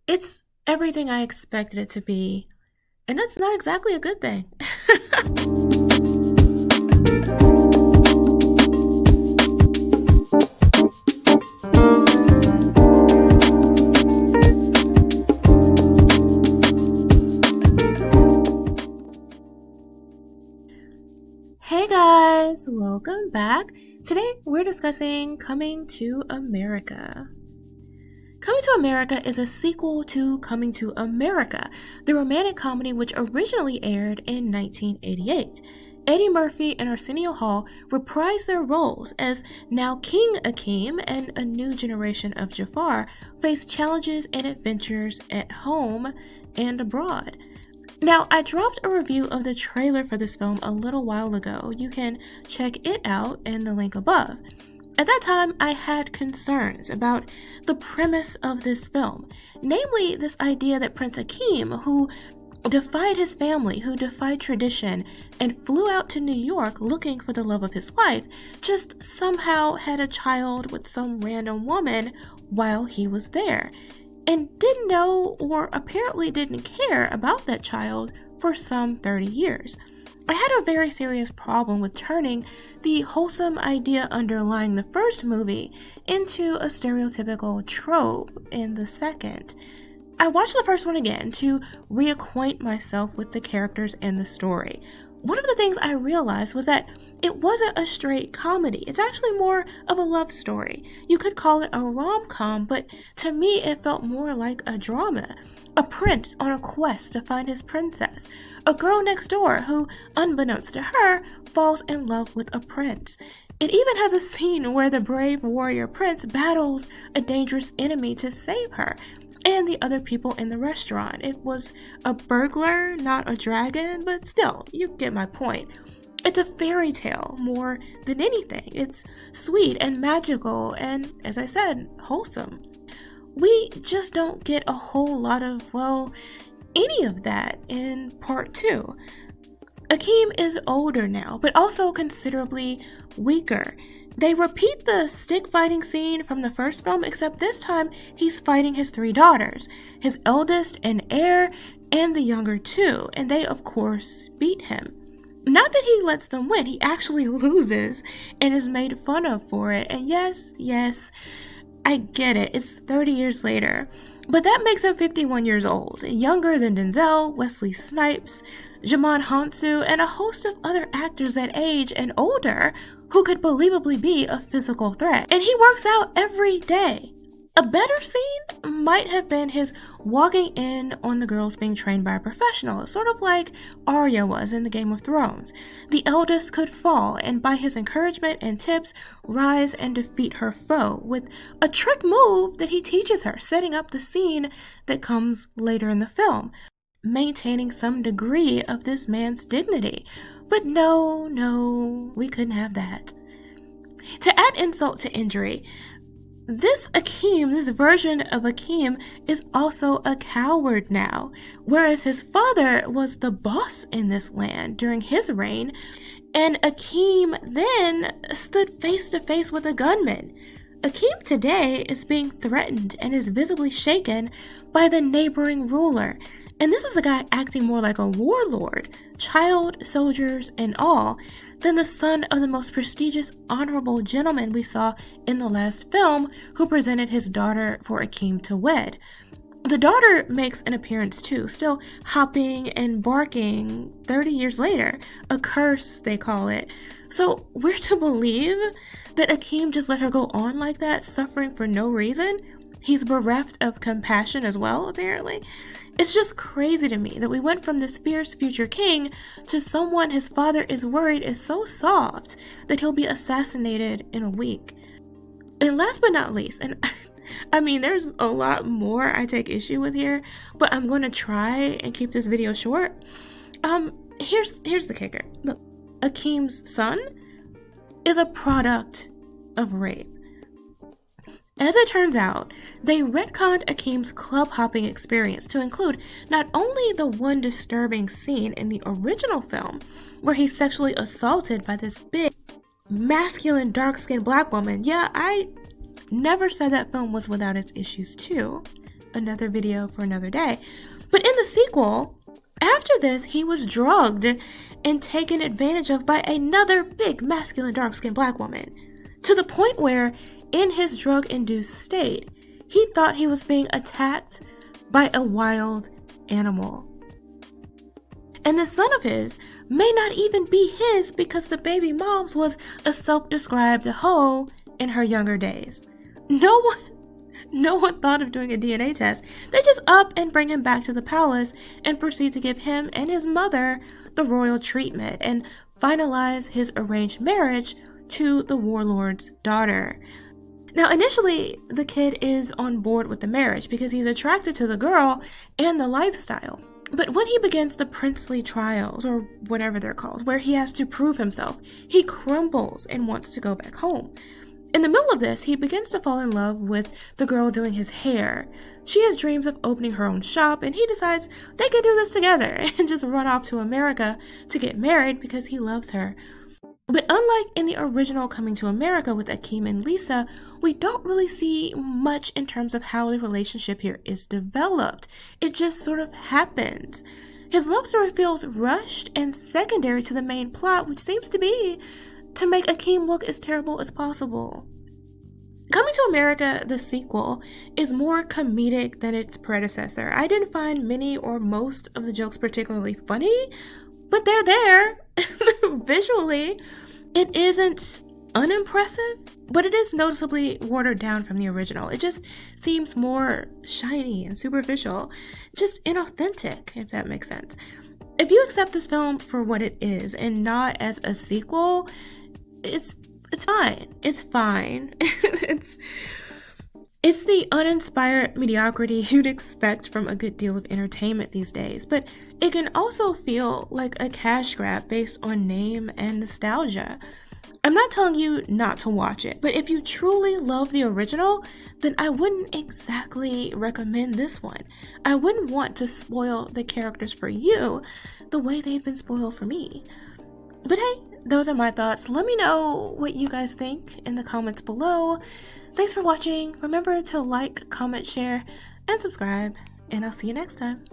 It's everything I expected it to be, and that's not exactly a good thing. Hey guys, welcome back. Today we're discussing Coming to America. Coming to America is a sequel to Coming to America, the romantic comedy which originally aired in 1988. Eddie Murphy and Arsenio Hall reprised their roles as now King Akeem and a new generation of Jaffar face challenges and adventures at home and abroad. Now, I dropped a review of the trailer for this film a little while ago. You can check it out in the link above. At that time, I had concerns about the premise of this film, namely this idea that Prince Akeem, who defied his family, who defied tradition, and flew out to New York looking for the love of his life, just somehow had a child with some random woman while he was there, and didn't know or apparently didn't care about that child for some 30 years. I had a very serious problem with turning the wholesome idea underlying the first movie into a stereotypical trope in the second. I watched the first one again to reacquaint myself with the characters and the story. One of the things I realized was that it wasn't a straight comedy. It's actually more of a love story. You could call it a rom-com, but to me it felt more like a drama. A prince on a quest to find his princess. A girl next door who, unbeknownst to her, falls in love with a prince. It even has a scene where the brave warrior prince battles a dangerous enemy to save her and the other people in the restaurant. It was a burglar, not a dragon, but still, you get my point. It's a fairy tale more than anything. It's sweet and magical and, as I said, wholesome. We just don't get a whole lot of, any of that in part two. Akeem is older now, but also considerably weaker. They repeat the stick fighting scene from the first film, except this time he's fighting his three daughters, his eldest and heir, and the younger two, and they of course beat him. Not that he lets them win, he actually loses and is made fun of for it. And yes, I get it, it's 30 years later, but that makes him 51 years old, younger than Denzel, Wesley Snipes, Jamon Hansu, and a host of other actors that age and older who could believably be a physical threat. And he works out every day. A better scene might have been his walking in on the girls being trained by a professional, sort of like Arya was in the Game of Thrones. The eldest could fall, and by his encouragement and tips, rise and defeat her foe with a trick move that he teaches her, setting up the scene that comes later in the film, maintaining some degree of this man's dignity. But no, we couldn't have that. To add insult to injury, this version of Akeem, is also a coward now, whereas his father was the boss in this land during his reign, and Akeem then stood face to face with a gunman. Akeem today is being threatened and is visibly shaken by the neighboring ruler. And this is a guy acting more like a warlord, child soldiers and all, than the son of the most prestigious honorable gentleman we saw in the last film, who presented his daughter for Akeem to wed. The daughter makes an appearance too, still hopping and barking 30 years later. A curse, they call it. So we're to believe that Akeem just let her go on like that, suffering for no reason? He's bereft of compassion as well, apparently. It's just crazy to me that we went from this fierce future king to someone his father is worried is so soft that he'll be assassinated in a week. And last but not least, and I mean, there's a lot more I take issue with here, but I'm going to try and keep this video short. Here's the kicker. Look, Akeem's son is a product of rape. As it turns out, they retconned Akeem's club hopping experience to include not only the one disturbing scene in the original film, where he's sexually assaulted by this big, masculine, dark-skinned black woman. Yeah, I never said that film was without its issues too. another video for another day. But in the sequel, after this, he was drugged and taken advantage of by another big, masculine, dark-skinned black woman, to the point where, in his drug-induced state, he thought he was being attacked by a wild animal. And this son of his may not even be his because the baby mom's was a self-described hoe in her younger days. No one thought of doing a DNA test. They just up and bring him back to the palace and proceed to give him and his mother the royal treatment and finalize his arranged marriage to the warlord's daughter. Now, initially, the kid is on board with the marriage because he's attracted to the girl and the lifestyle. But when he begins the princely trials, or whatever they're called, where he has to prove himself, he crumbles and wants to go back home. In the middle of this, he begins to fall in love with the girl doing his hair. She has dreams of opening her own shop, and he decides they can do this together and just run off to America to get married because he loves her. But unlike in the original Coming to America with Akeem and Lisa, we don't really see much in terms of how the relationship here is developed. It just sort of happens. His love story feels rushed and secondary to the main plot, which seems to be to make Akeem look as terrible as possible. Coming to America, the sequel, is more comedic than its predecessor. I didn't find many or most of the jokes particularly funny, but they're there. Visually, it isn't unimpressive, but it is noticeably watered down from the original. It just seems more shiny and superficial, just inauthentic, if that makes sense. If you accept this film for what it is and not as a sequel, it's fine. It's fine. It's the uninspired mediocrity you'd expect from a good deal of entertainment these days, but it can also feel like a cash grab based on name and nostalgia. I'm not telling you not to watch it, but if you truly love the original, then I wouldn't exactly recommend this one. I wouldn't want to spoil the characters for you the way they've been spoiled for me. But hey, those are my thoughts. Let me know what you guys think in the comments below. Thanks for watching. Remember to like, comment, share, and subscribe, and I'll see you next time.